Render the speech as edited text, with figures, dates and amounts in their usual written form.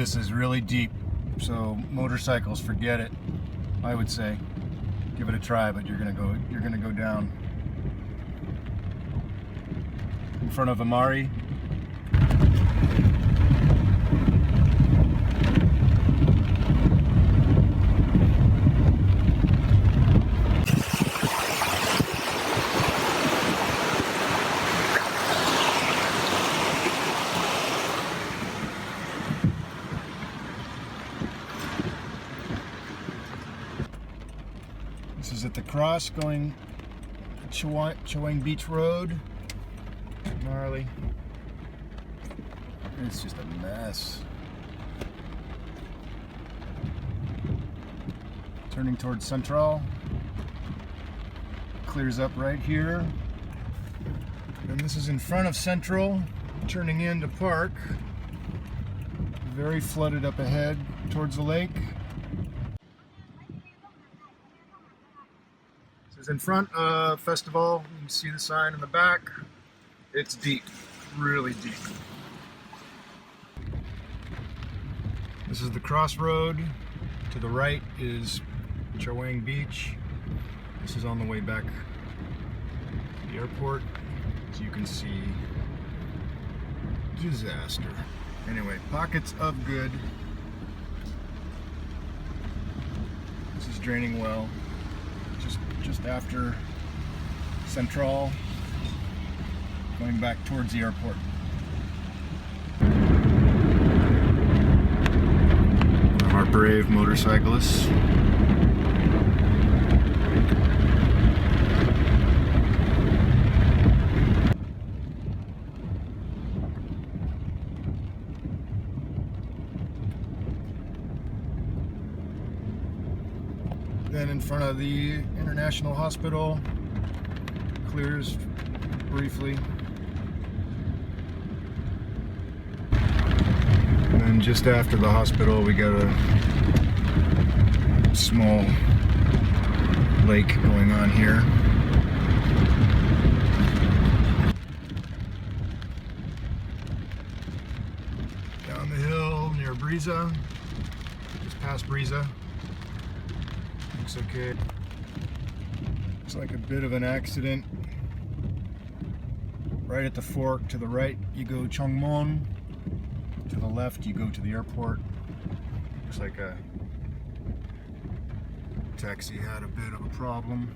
this is really deep, so motorcycles, forget it. I would say give it a try, but you're gonna go down. In front of Amari. This is at the cross going Chaweng Beach Road. Gnarly. It's just a mess. Turning towards Central. Clears up right here. And this is in front of Central, turning into Park. Very flooded up ahead towards the lake. This is in front of Festival. You can see the sign in the back. It's deep, really deep. This is the crossroad. To the right is Chaweng Beach. This is on the way back to the airport. As you can see, disaster. Anyway, pockets of good. This is draining well. Just after Central, going back towards the airport. Our brave motorcyclists. Then in front of the International Hospital, clears briefly. And then just after the hospital, we got a small lake going on here. Down the hill near Breeza, just past Breeza. Looks okay. Looks like a bit of an accident. Right at the fork, to the right you go Chongmon, to the left you go to the airport. Looks like a taxi had a bit of a problem.